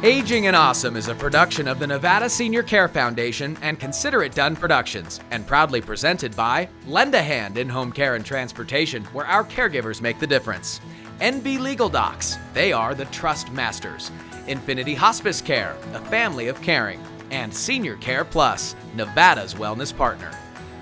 Aging and Awesome is a production of the Nevada Senior Care Foundation and Consider It Done Productions, and proudly presented by Lend a Hand in Home Care and Transportation, where our caregivers make the difference. NB Legal Docs, they are the trust masters. Infinity Hospice Care, a family of caring. And Senior Care Plus, Nevada's wellness partner.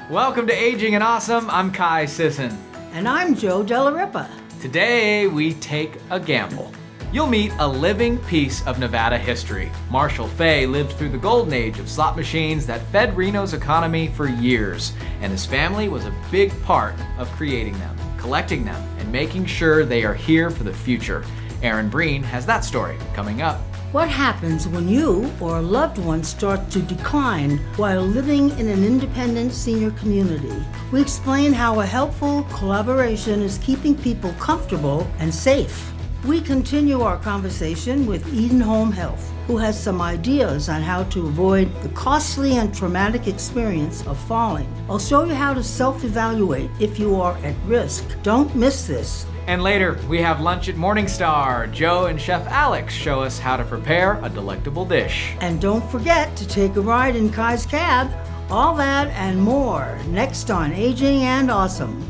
Welcome to Aging and Awesome. I'm Kai Sisson. And I'm Joe Delarippa. Today we take a gamble. You'll meet a living piece of Nevada history. Marshall Fay lived through the golden age of slot machines that fed Reno's economy for years, and his family was a big part of creating them, collecting them, and making sure they are here for the future. Aaron Breen has that story coming up. What happens when you or a loved one start to decline while living in an independent senior community? We explain how a helpful collaboration is keeping people comfortable and safe. We continue our conversation with Eden Home Health, who has some ideas on how to avoid the costly and traumatic experience of falling. I'll show you how to self-evaluate if you are at risk. Don't miss this. And later, we have lunch at Morningstar. Joe and Chef Alex show us how to prepare a delectable dish. And don't forget to take a ride in Kai's cab. All that and more next on Aging and Awesome.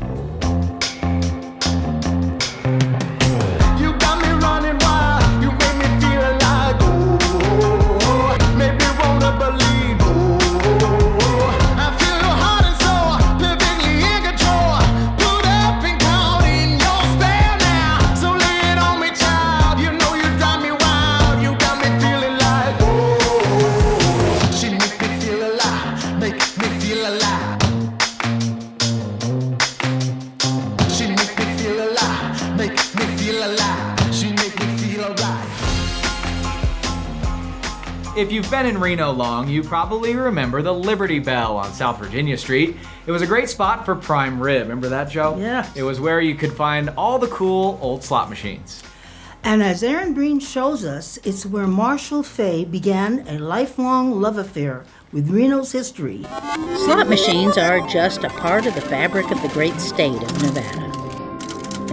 If you've been in Reno long, you probably remember the Liberty Bell on South Virginia Street. It was a great spot for prime rib. Remember that, Joe? Yeah. It was where you could find all the cool old slot machines. And as Aaron Breen shows us, it's where Marshall Fay began a lifelong love affair with Reno's history. Slot machines are just a part of the fabric of the great state of Nevada.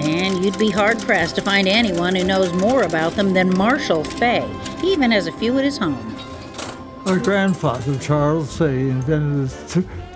And you'd be hard-pressed to find anyone who knows more about them than Marshall Fay. He even has a few at his home. Our grandfather, Charles Fay, invented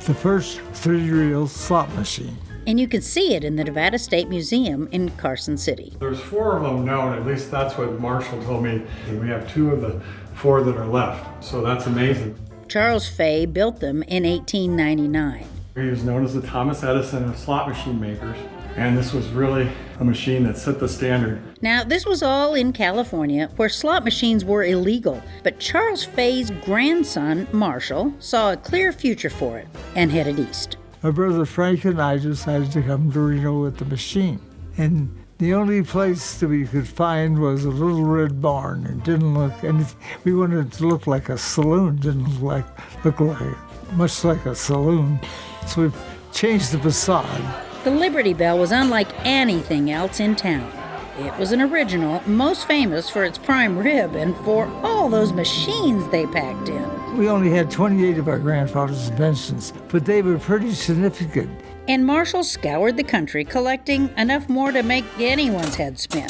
the first three-reel slot machine. And you can see it in the Nevada State Museum in Carson City. There's 4 of them known, at least that's what Marshall told me. And we have 2 of the 4 that are left, so that's amazing. Charles Fay built them in 1899. He was known as the Thomas Edison of slot machine makers, and this was really a machine that set the standard. Now, this was all in California, where slot machines were illegal, but Charles Fay's grandson, Marshall, saw a clear future for it and headed east. My brother Frank and I decided to come to Reno with the machine. And the only place that we could find was a little red barn. It didn't look anything. We wanted it to look like a saloon. Didn't look much like a saloon. So we changed the facade. The Liberty Bell was unlike anything else in town. It was an original, most famous for its prime rib and for all those machines they packed in. We only had 28 of our grandfather's inventions, but they were pretty significant. And Marshall scoured the country, collecting enough more to make anyone's head spin.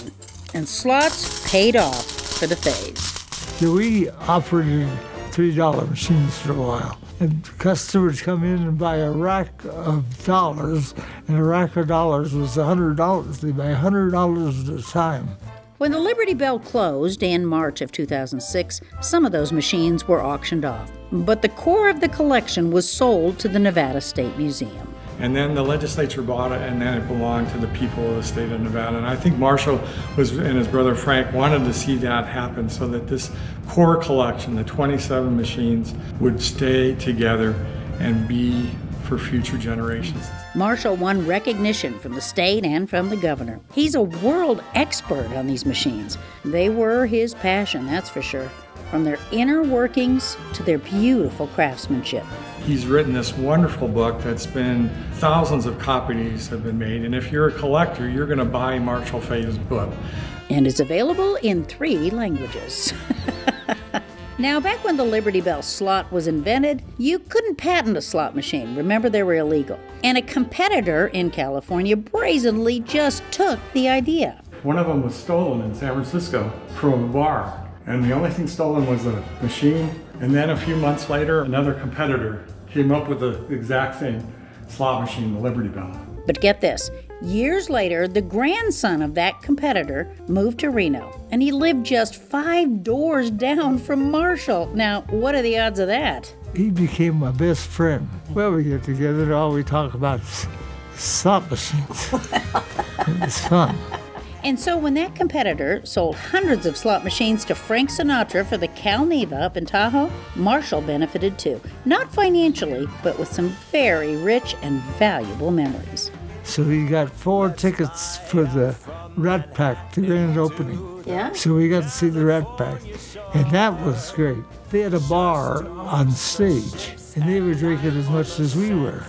And slots paid off for the Fays. So we operated $3 machines for a while. And customers come in and buy a rack of dollars, and a rack of dollars was $100. They buy $100 at a time. When the Liberty Bell closed in March of 2006, some of those machines were auctioned off. But the core of the collection was sold to the Nevada State Museum. And then the legislature bought it, and then it belonged to the people of the state of Nevada. And I think Marshall and his brother Frank wanted to see that happen so that this core collection, the 27 machines, would stay together and be for future generations. Marshall won recognition from the state and from the governor. He's a world expert on these machines. They were his passion, that's for sure. From their inner workings to their beautiful craftsmanship. He's written this wonderful book that's been, thousands of copies have been made, and if you're a collector, you're going to buy Marshall Fay's book. And it's available in 3 languages. Now, back when the Liberty Bell slot was invented, you couldn't patent a slot machine. Remember, they were illegal. And a competitor in California brazenly just took the idea. One of them was stolen in San Francisco from a bar. and the only thing stolen was a machine. And then a few months later, another competitor came up with the exact same slot machine, the Liberty Bell. But get this, years later, the grandson of that competitor moved to Reno, and he lived just 5 doors down from Marshall. Now, what are the odds of that? He became my best friend. Well, we get together and all we talk about is slot machines. It's fun. And so when that competitor sold hundreds of slot machines to Frank Sinatra for the Cal Neva up in Tahoe, Marshall benefited too. Not financially, but with some very rich and valuable memories. So he got 4 tickets for the Rat Pack, the grand opening. Yeah? So we got to see the Rat Pack, and that was great. They had a bar on stage, and they were drinking as much as we were.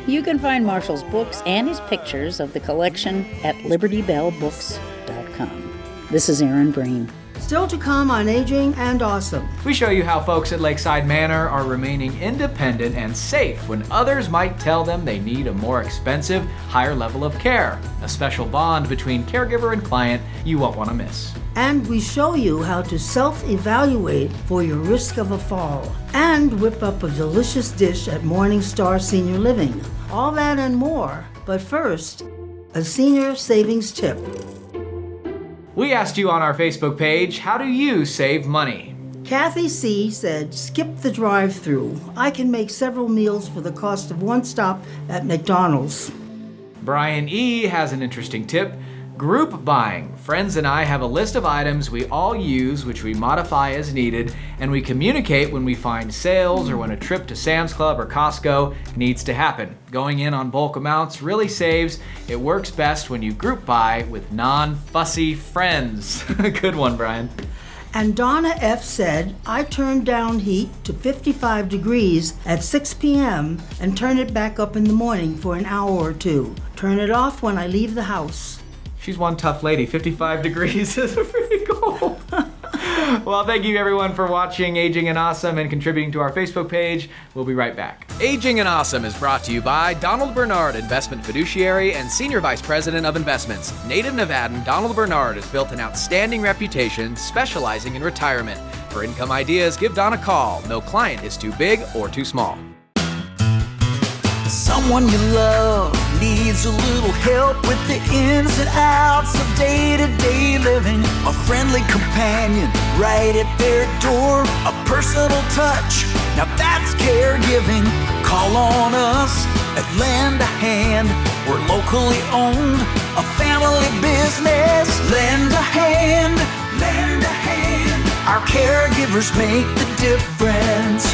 You can find Marshall's books and his pictures of the collection at libertybellbooks.com. This is Erin Breen. Still to come on Aging and Awesome. We show you how folks at Lakeside Manor are remaining independent and safe when others might tell them they need a more expensive, higher level of care. A special bond between caregiver and client you won't want to miss. And we show you how to self-evaluate for your risk of a fall. And whip up a delicious dish at Morningstar Senior Living. All that and more. But first, a senior savings tip. We asked you on our Facebook page, how do you save money? Kathy C. said, skip the drive-thru. I can make several meals for the cost of one stop at McDonald's. Brian E. has an interesting tip. Group buying. Friends and I have a list of items we all use, which we modify as needed, and we communicate when we find sales or when a trip to Sam's Club or Costco needs to happen. Going in on bulk amounts really saves. It works best when you group buy with non-fussy friends. Good one, Brian. And Donna F. said, I turn down heat to 55 degrees at 6 p.m. and turn it back up in the morning for an hour or two. Turn it off when I leave the house. She's one tough lady. 55 degrees is pretty cold. Well, thank you everyone for watching Aging and Awesome and contributing to our Facebook page. We'll be right back. Aging and Awesome is brought to you by Donald Bernard, Investment Fiduciary and Senior Vice President of Investments. Native Nevadan Donald Bernard has built an outstanding reputation specializing in retirement. For income ideas, give Don a call. No client is too big or too small. Someone you love needs a little help with the ins and outs of day-to-day living. A friendly companion right at their door. A personal touch, now that's caregiving. Call on us at Lend a Hand. We're locally owned, a family business. Lend a hand, lend a hand. Our caregivers make the difference.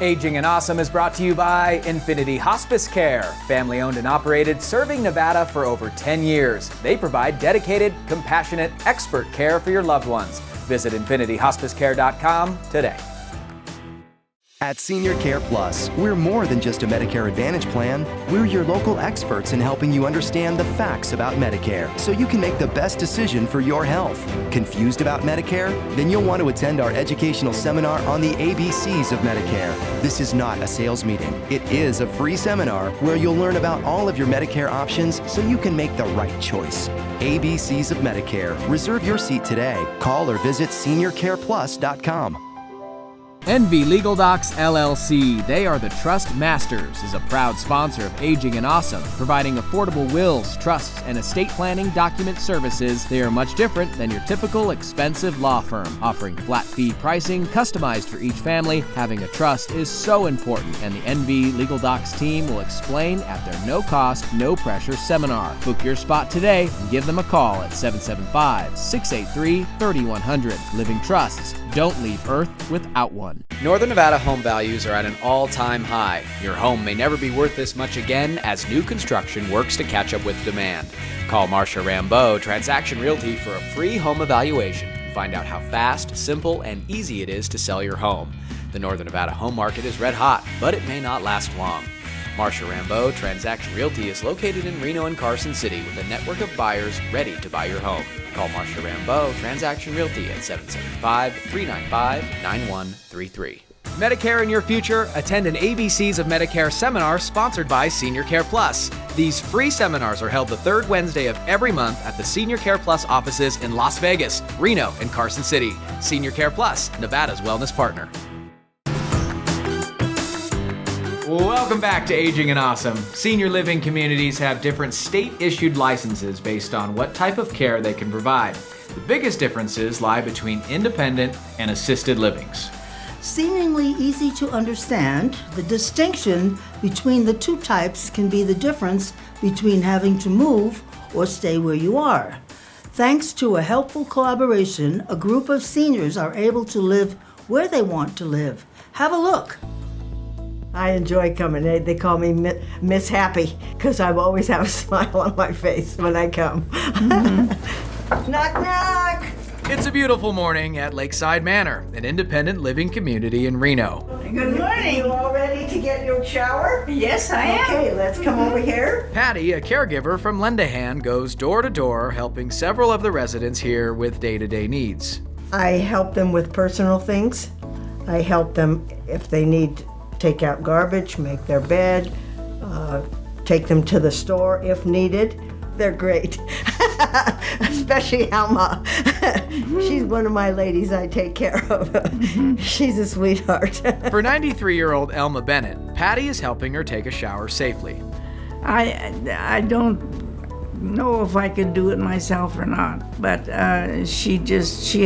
Aging and Awesome is brought to you by Infinity Hospice Care, family owned and operated, serving Nevada for over 10 years. They provide dedicated, compassionate, expert care for your loved ones. Visit infinityhospicecare.com today. At Senior Care Plus, we're more than just a Medicare Advantage plan. We're your local experts in helping you understand the facts about Medicare so you can make the best decision for your health. Confused about Medicare? Then you'll want to attend our educational seminar on the ABCs of Medicare. This is not a sales meeting. It is a free seminar where you'll learn about all of your Medicare options so you can make the right choice. ABCs of Medicare. Reserve your seat today. Call or visit seniorcareplus.com. NV Legal Docs LLC, they are the Trust Masters, is a proud sponsor of Aging and Awesome, providing affordable wills, trusts, and estate planning document services. They are much different than your typical expensive law firm, offering flat fee pricing customized for each family. Having a trust is so important, and the NV Legal Docs team will explain at their no-cost, no-pressure seminar. Book your spot today and give them a call at 775-683-3100. Living trusts. Don't leave Earth without one. Northern Nevada home values are at an all-time high. Your home may never be worth this much again as new construction works to catch up with demand. Call Marcia Rambeau, Transaction Realty, for a free home evaluation. Find out how fast, simple, and easy it is to sell your home. The Northern Nevada home market is red hot, but it may not last long. Marcia Rambeau, Transaction Realty, is located in Reno and Carson City with a network of buyers ready to buy your home. Call Marcia Rambeau, Transaction Realty at 775-395-9133. Medicare in your future? Attend an ABCs of Medicare seminar sponsored by Senior Care Plus. These free seminars are held the third Wednesday of every month at the Senior Care Plus offices in Las Vegas, Reno, and Carson City. Senior Care Plus, Nevada's wellness partner. Welcome back to Aging and Awesome. Senior living communities have different state-issued licenses based on what type of care they can provide. The biggest differences lie between independent and assisted livings. Seemingly easy to understand, the distinction between the two types can be the difference between having to move or stay where you are. Thanks to a helpful collaboration, a group of seniors are able to live where they want to live. Have a look. I enjoy coming. They call me Miss Happy because I always have a smile on my face when I come. Knock, knock. It's a beautiful morning at Lakeside Manor, an independent living community in Reno. Good morning. You all ready to get your shower? Yes, I am. Okay, let's come over here. Patty, a caregiver from Lend a Hand, goes door to door helping several of the residents here with day-to-day needs. I help them with personal things. I help them if they need take out garbage, make their bed, take them to the store if needed. They're great, especially Alma. She's one of my ladies I take care of. She's a sweetheart. For 93-year-old Elma Bennett, Patty is helping her take a shower safely. I don't know if I could do it myself or not, but she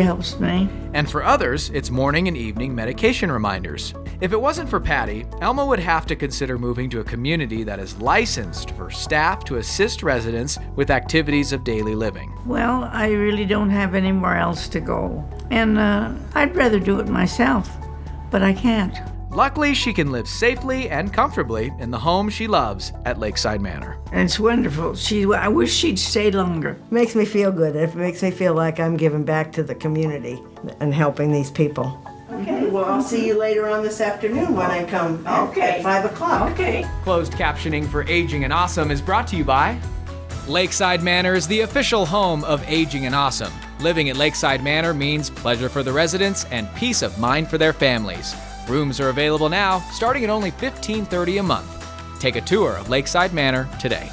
helps me. And for others, it's morning and evening medication reminders. If it wasn't for Patty, Elma would have to consider moving to a community that is licensed for staff to assist residents with activities of daily living. Well, I really don't have anywhere else to go, and I'd rather do it myself, but I can't. Luckily, she can live safely and comfortably in the home she loves at Lakeside Manor. And it's wonderful. I wish she'd stay longer. Makes me feel good. It makes me feel like I'm giving back to the community and helping these people. Okay, well, I'll see you later on this afternoon when I come at 5 o'clock. Okay. Closed captioning for Aging and Awesome is brought to you by Lakeside Manor is the official home of Aging and Awesome. Living at Lakeside Manor means pleasure for the residents and peace of mind for their families. Rooms are available now, starting at only $15.30 a month. Take a tour of Lakeside Manor today.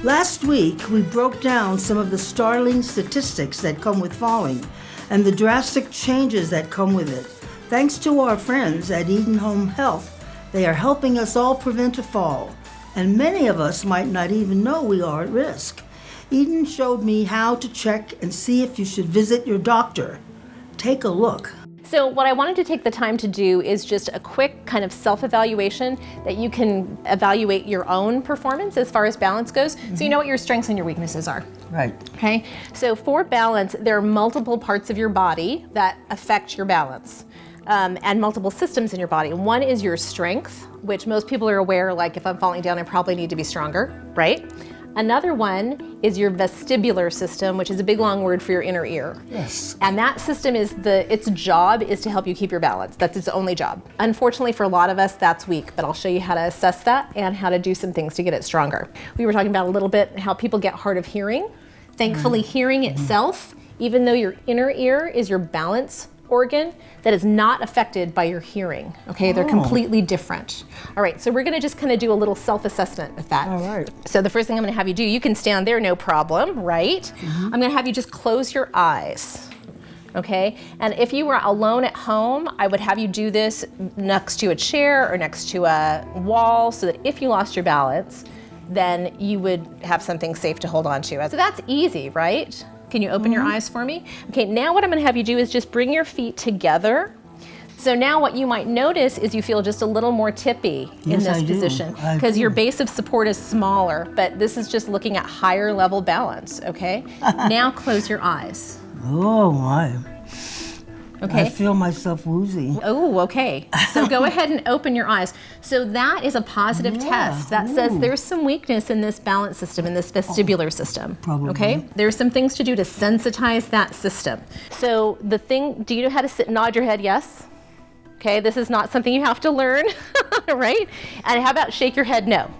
Last week, we broke down some of the startling statistics that come with falling and the drastic changes that come with it. Thanks to our friends at Eden Home Health, they are helping us all prevent a fall, and many of us might not even know we are at risk. Eden showed me how to check and see if you should visit your doctor. Take a look. So what I wanted to take the time to do is just a quick kind of self-evaluation that you can evaluate your own performance as far as balance goes, so you know what your strengths and your weaknesses are. Right. Okay, so for balance, there are multiple parts of your body that affect your balance. And multiple systems in your body. One is your strength, which most people are aware, like if I'm falling down, I probably need to be stronger, right? Another one is your vestibular system, which is a big long word for your inner ear. Yes. And that system is its job is to help you keep your balance. That's its only job. Unfortunately for a lot of us, that's weak, but I'll show you how to assess that and how to do some things to get it stronger. We were talking about a little bit how people get hard of hearing. Thankfully, hearing itself, even though your inner ear is your balance organ, that is not affected by your hearing. Okay, they're completely different. All right, so we're gonna just kind of do a little self-assessment with that. All right. So the first thing I'm gonna have you do, you can stand there, no problem, right? I'm gonna have you just close your eyes. Okay, and if you were alone at home, I would have you do this next to a chair or next to a wall so that if you lost your balance, then you would have something safe to hold on to. So that's easy, right? Can you open your eyes for me? Okay, now what I'm gonna have you do is just bring your feet together. So now what you might notice is you feel just a little more tippy in this position because your base of support is smaller, but this is just looking at higher level balance, okay? Now close your eyes. Oh my. Okay. I feel myself woozy. Oh, okay. So go ahead and open your eyes. So that is a positive test. That says there's some weakness in this balance system, in this vestibular system. Probably. Okay? There's some things to do to sensitize that system. So the thing, do you know how to sit? Nod your head, yes? Okay, this is not something you have to learn, right? And how about shake your head, no?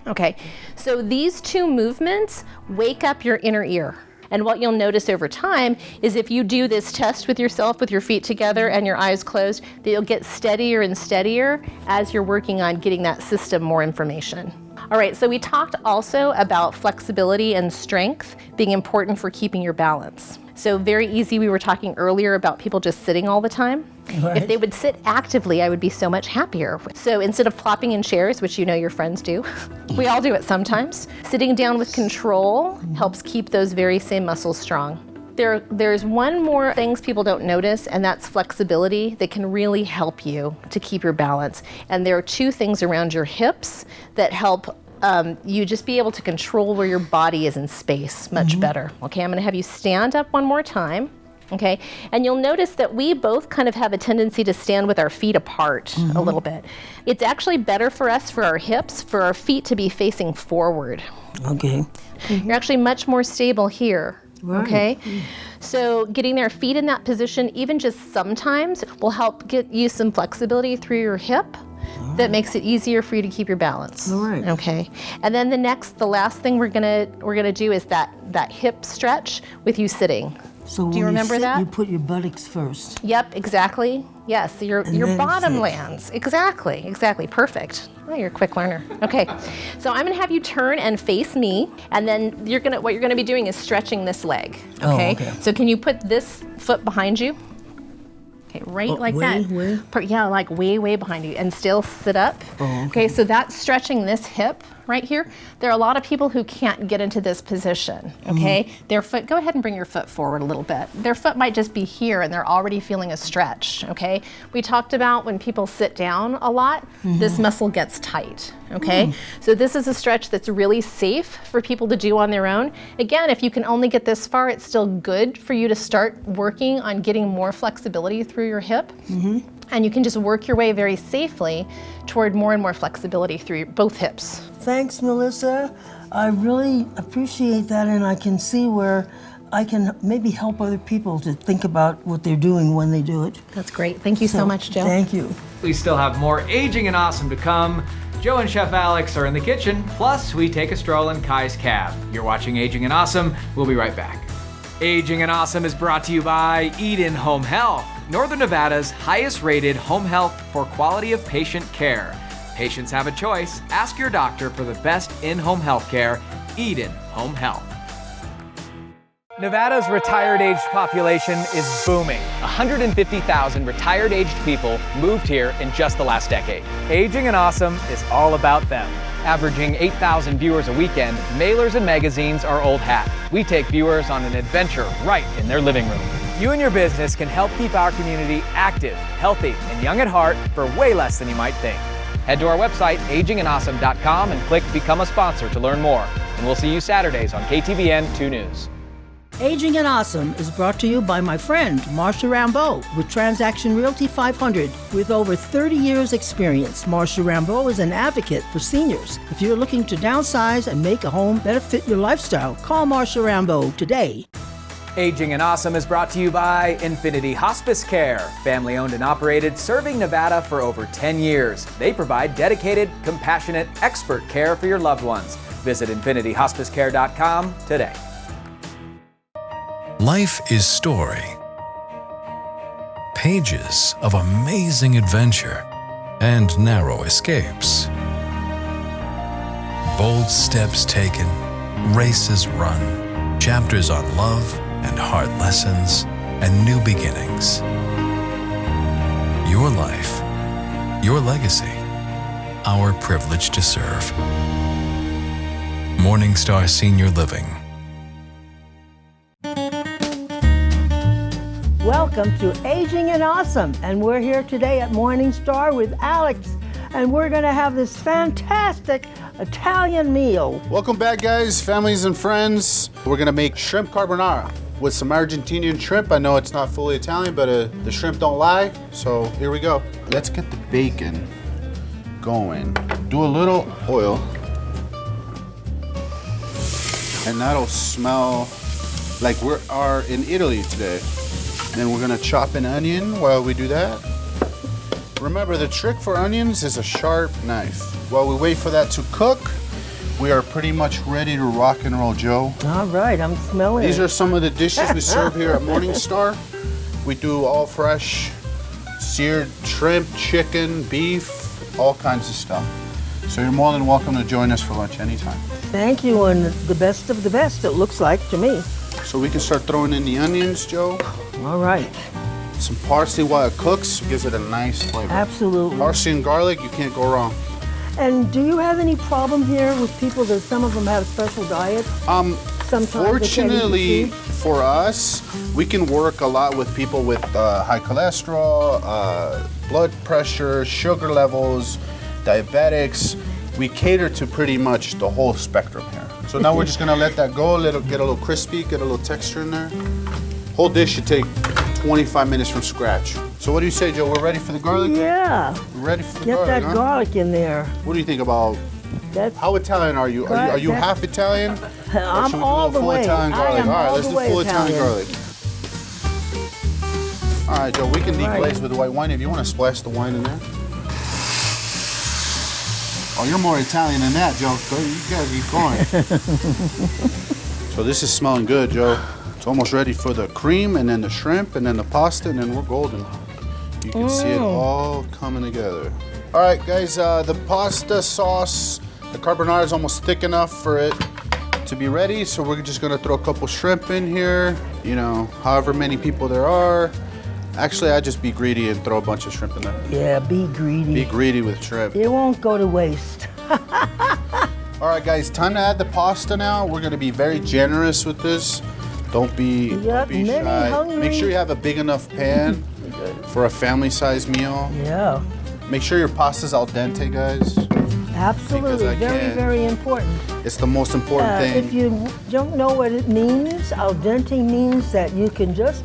Okay, so these two movements wake up your inner ear. And what you'll notice over time is if you do this test with yourself with your feet together and your eyes closed, that you'll get steadier and steadier as you're working on getting that system more information. All right, so we talked also about flexibility and strength being important for keeping your balance. So very easy, we were talking earlier about people just sitting all the time. Right. If they would sit actively, I would be so much happier. So instead of plopping in chairs, which you know your friends do, we all do it sometimes, sitting down with control helps keep those very same muscles strong. There's one more things people don't notice, and that's flexibility that can really help you to keep your balance. And there are two things around your hips that help you just be able to control where your body is in space much better. Okay, I'm gonna have you stand up one more time. Okay, and you'll notice that we both kind of have a tendency to stand with our feet apart a little bit. It's actually better for us, for our hips, for our feet to be facing forward. Okay. You're actually much more stable here. Right. Okay, so getting their feet in that position, even just sometimes, will help get you some flexibility through your hip. That makes it easier for you to keep your balance. All right. Okay. And then the last thing we're gonna do is that hip stretch with you sitting. So do you when remember sit, that? You put your buttocks first. Yep, exactly. Yes, your then bottom sit. lands. Exactly. Perfect. Oh, you're a quick learner. Okay, so I'm gonna have you turn and face me, and then what you're gonna be doing is stretching this leg. Okay. Oh, okay. So can you put this foot behind you? Okay, right like way, that. way? Yeah, like way behind you, and still sit up. Oh, Okay, so that's stretching this hip right here. There are a lot of people who can't get into this position, okay? Their foot, go ahead and bring your foot forward a little bit. Their foot might just be here and they're already feeling a stretch, okay? We talked about when people sit down a lot, this muscle gets tight, okay? So this is a stretch that's really safe for people to do on their own. Again, if you can only get this far, it's still good for you to start working on getting more flexibility through your hip. And you can just work your way very safely toward more and more flexibility through both hips. Thanks, Melissa. I really appreciate that, and I can see where I can maybe help other people to think about what they're doing when they do it. That's great. Thank you so much, Joe. Thank you. We still have more Aging and Awesome to come. Joe and Chef Alex are in the kitchen, plus we take a stroll in Kai's cab. You're watching Aging and Awesome. We'll be right back. Aging and Awesome is brought to you by Eden Home Health, Northern Nevada's highest rated home health for quality of patient care. Patients have a choice. Ask your doctor for the best in-home health care. Eden Home Health. Nevada's retired-aged population is booming. 150,000 retired-aged people moved here in just the last decade. Aging and Awesome is all about them. Averaging 8,000 viewers a weekend, mailers and magazines are old hat. We take viewers on an adventure right in their living room. You and your business can help keep our community active, healthy, and young at heart for way less than you might think. Head to our website, agingandawesome.com, and click Become a Sponsor to learn more. And we'll see you Saturdays on KTVN 2 News. Aging and Awesome is brought to you by my friend, Marsha Rambeau, with Transaction Realty 500. With over 30 years experience, Marsha Rambeau is an advocate for seniors. If you're looking to downsize and make a home better fit your lifestyle, call Marsha Rambeau today. Aging and Awesome is brought to you by Infinity Hospice Care, family owned and operated, serving Nevada for over 10 years. They provide dedicated, compassionate, expert care for your loved ones. Visit infinityhospicecare.com today. Life is story. Pages of amazing adventure and narrow escapes. Bold steps taken, races run, chapters on love and hard lessons and new beginnings. Your life, your legacy, our privilege to serve. Morningstar Senior Living. Welcome to Aging and Awesome, and we're here today at Morningstar with Alex, and we're going to have this fantastic Italian meal. Welcome back, guys, families and friends. We're going to make shrimp carbonara with some Argentinian shrimp. I know it's not fully Italian, but the shrimp don't lie, so here we go. Let's get the bacon going. Do a little oil, and that'll smell like we are in Italy today. Then we're gonna chop an onion while we do that. Remember, the trick for onions is a sharp knife. While we wait for that to cook, we are pretty much ready to rock and roll, Joe. All right, I'm smelling These it. are some of the dishes we serve here at Morningstar. We do all fresh, seared shrimp, chicken, beef, all kinds of stuff. So you're more than welcome to join us for lunch anytime. Thank you, and the best of the best, it looks like to me. So we can start throwing in the onions, Joe. All right. Some parsley while it cooks gives it a nice flavor. Absolutely. Parsley and garlic, you can't go wrong. And do you have any problem here with people that some of them have special diets? Sometimes Fortunately for us, we can work a lot with people with high cholesterol, blood pressure, sugar levels, diabetics. We cater to pretty much the whole spectrum here. So now we're just gonna let that go, get a little crispy, get a little texture in there. Whole dish should take 25 minutes from scratch. So what do you say, Joe? We're ready for the garlic? Yeah. We're ready for the Get garlic, that huh? garlic in there. What do you think about, how Italian are you? Are you half Italian? Or I'm should we do all a the full way. Italian I garlic? am All right, all let's the do way full Italian Italian. garlic. All right, Joe, we can Right. deglaze with the white wine if you want to splash the wine in there. Oh, you're more Italian than that, Joe. Go, you gotta keep going. So this is smelling good, Joe. It's almost ready for the cream, and then the shrimp, and then the pasta, and then we're golden. You can see it all coming together. All right, guys, the pasta sauce, the carbonara is almost thick enough for it to be ready. So we're just gonna throw a couple shrimp in here, you know, however many people there are. Actually, I'd just be greedy and throw a bunch of shrimp in there. Yeah, be greedy. Be greedy with shrimp. It won't go to waste. All right, guys, time to add the pasta now. We're gonna be very generous with this. Don't be many shy. hungry. Make sure you have a big enough pan for a family-sized meal. Yeah. Make sure your pasta's al dente, guys. Absolutely, very important. It's the most important thing. If you don't know what it means, al dente means that you can just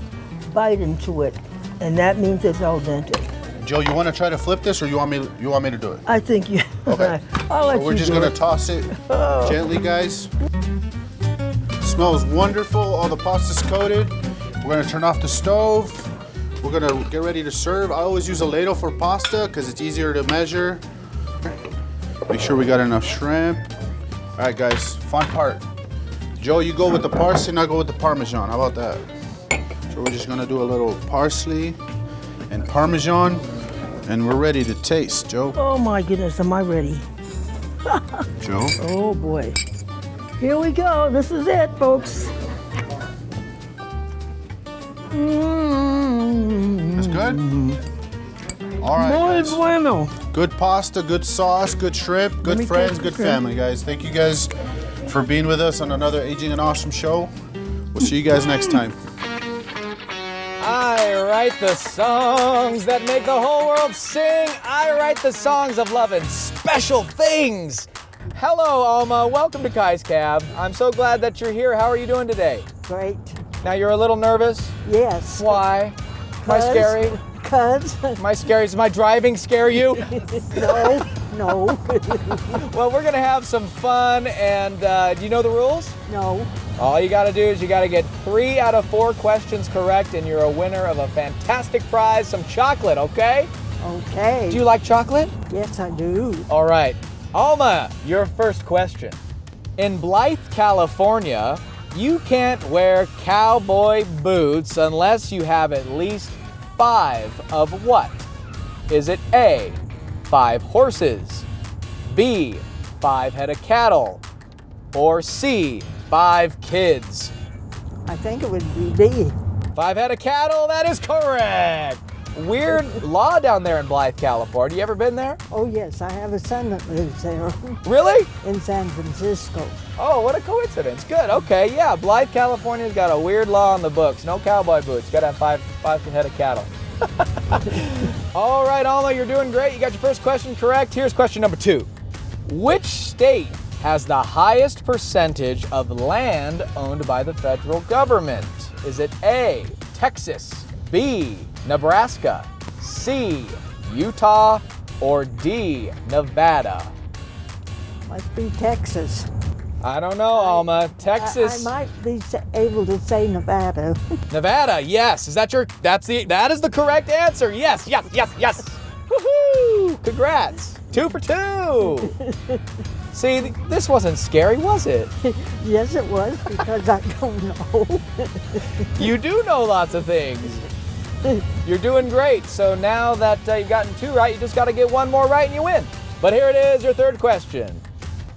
bite into it, and that means it's al dente. Joe, you want to try to flip this, or you want me to do it? I think you. Okay. I'll let you We're just do gonna it. toss it gently, guys. Smells wonderful. All the pasta's coated. We're gonna turn off the stove. We're gonna get ready to serve. I always use a ladle for pasta because it's easier to measure. Make sure we got enough shrimp. All right, guys, fun part. Joe, you go with the parsley, and I go with the Parmesan. How about that? So we're just gonna do a little parsley and Parmesan, and we're ready to taste, Joe. Oh my goodness, am I ready? Joe? Oh boy. Here we go. This is it, folks. That's good? All right, Muy guys. bueno. Good pasta, good sauce, good shrimp, good me friends, taste the good shrimp. family, guys. Thank you guys for being with us on another Aging and Awesome show. We'll see you guys next time. I write the songs that make the whole world sing. I write the songs of love and special things. Hello, Alma. Welcome to Kai's Cab. I'm so glad that you're here. How are you doing today? Great. Now, you're a little nervous? Yes. Why? Am I scary? Cuz. Am I scary? Does my driving scare you? No. Well, we're going to have some fun, and do you know the rules? No. All you got to do is you got to get 3 out of 4 questions correct, and you're a winner of a fantastic prize, some chocolate, okay? Okay. Do you like chocolate? Yes, I do. All right. Alma, your first question. In Blythe, California, you can't wear cowboy boots unless you have at least 5 of what? Is it A, 5 horses, B, 5 head of cattle, or C, 5 kids? I think it would be B. 5 head of cattle, that is correct. Weird law down there in Blythe, California. You ever been there? Oh yes, I have a son that lives there. Really? In San Francisco. Oh, what a coincidence. Good, okay, yeah. Blythe, California's got a weird law on the books. No cowboy boots. Gotta have 5 head of cattle. All right, Alma, you're doing great. You got your first question correct. Here's question number 2. Which state has the highest percentage of land owned by the federal government? Is it A, Texas, B, Nebraska, C, Utah, or D, Nevada? Must be Texas. I don't know, Alma. Texas. I might be able to say Nevada. Nevada, yes. Is that that is the correct answer. Yes. Woohoo! Congrats. 2 for 2. See, this wasn't scary, was it? Yes, it was, because I don't know. You do know lots of things. You're doing great. So now that you've gotten 2 right, you just got to get 1 more right and you win. But here it is, your third question.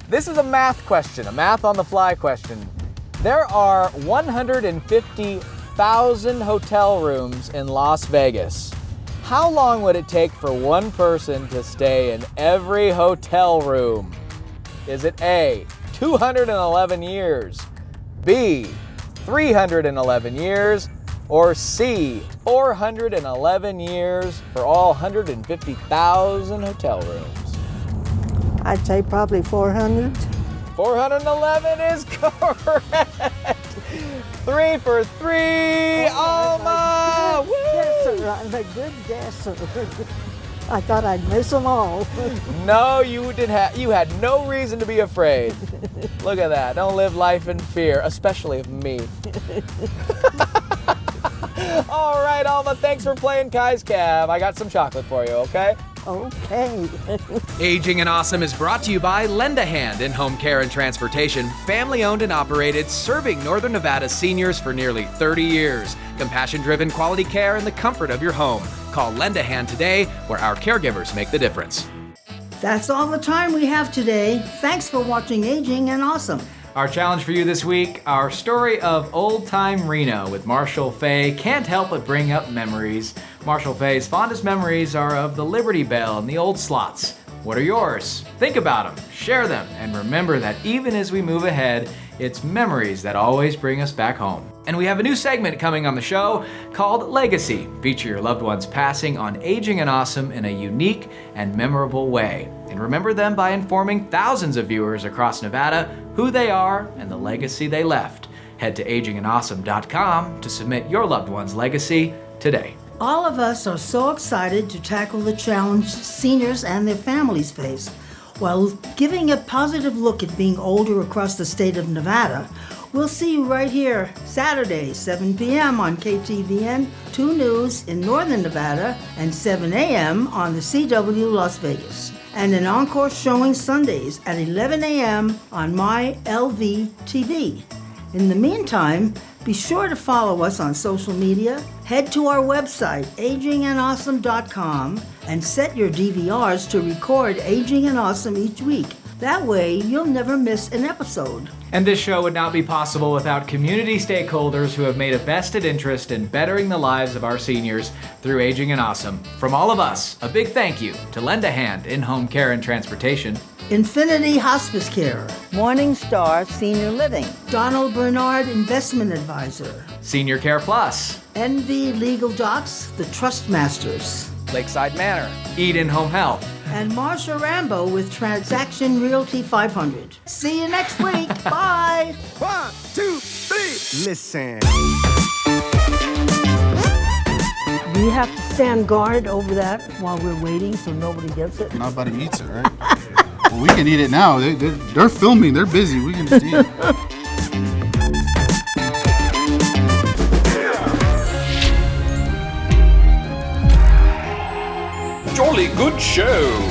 This is a math question, a math on the fly question. There are 150,000 hotel rooms in Las Vegas. How long would it take for one person to stay in every hotel room? Is it A, 211 years, B, 311 years, or C, 411 years for all 150,000 hotel rooms? I'd say probably 400. 411 is correct. 3 for 3, Alma! Woo! Guesser. I'm a good guesser. I thought I'd miss them all. No, you had no reason to be afraid. Look at that. Don't live life in fear, especially of me. All right, Alma, thanks for playing Kai's Cab. I got some chocolate for you, okay? Okay. Aging and Awesome is brought to you by Lend a Hand in Home Care and Transportation, family owned and operated, serving Northern Nevada seniors for nearly 30 years. Compassion-driven quality care in the comfort of your home. Call Lend a Hand today, where our caregivers make the difference. That's all the time we have today. Thanks for watching Aging and Awesome. Our challenge for you this week, our story of Old Time Reno with Marshall Fay can't help but bring up memories. Marshall Fay's fondest memories are of the Liberty Bell and the old slots. What are yours? Think about them, share them, and remember that even as we move ahead, it's memories that always bring us back home. And we have a new segment coming on the show called Legacy. Feature your loved ones passing on Aging and Awesome in a unique and memorable way. And remember them by informing thousands of viewers across Nevada who they are and the legacy they left. Head to agingandawesome.com to submit your loved one's legacy today. All of us are so excited to tackle the challenge seniors and their families face. While giving a positive look at being older across the state of Nevada, we'll see you right here Saturday, 7 p.m. on KTVN 2 News in Northern Nevada and 7 a.m. on the CW Las Vegas. And an encore showing Sundays at 11 a.m. on My LV TV. In the meantime, be sure to follow us on social media, head to our website, agingandawesome.com, and set your DVRs to record Aging and Awesome each week. That way, you'll never miss an episode. And this show would not be possible without community stakeholders who have made a vested interest in bettering the lives of our seniors through Aging and Awesome. From all of us, a big thank you to Lend a Hand in Home Care and Transportation, Infinity Hospice Care, Morningstar Senior Living, Donald Bernard Investment Advisor, Senior Care Plus, NV Legal Docs, the Trust Masters, Lakeside Manor, Eden Home Health, and Marsha Rambo with Transaction Realty 500. See you next week. Bye. 1, 2, 3. Listen. We have to stand guard over that while we're waiting so nobody gets it. Nobody eats it, right? Well, we can eat it now. They're filming. They're busy. We can just eat it. Jolly good show.